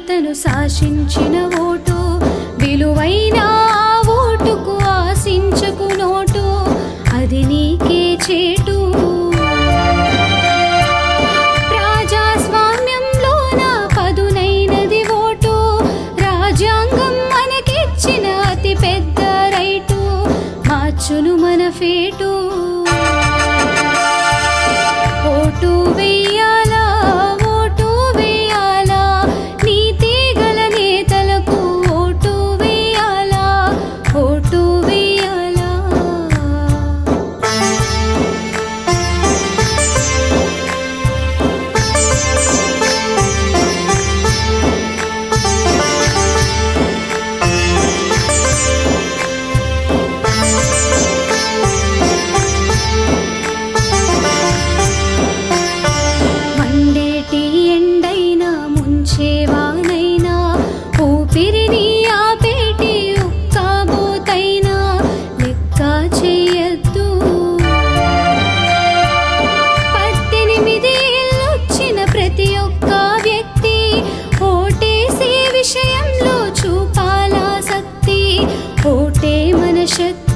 నేతను శాసించిన ఓటు విలువైన ఓటుకు ఆశించకు నోటు అది నీకే చేటు ప్రజాస్వామ్యంలోన పదునైనది ఓటు రాజ్యాంగం మనకిచ్చిన అతి పెద్ద రైటు మార్చును మన ఫేటు ఓటు వెయ్యాలా ఓటు వెయ్యాలా నీతి గల నేతలకు ఓటు వెయ్యాలా ఓటు వెయ్యాలా మండేటి ఎండైనా ముంచేవానైనా ఊపిరిని ఆపేటి ఉక్కాబోతైనా లెక్క చెయ్యొద్దు 18 ఏళ్ళొచ్చిన ప్రతి ఒక్క వ్యక్తి ఓటేసే విషయంలో చూపాలాసక్తి ఓటే మన శక్తి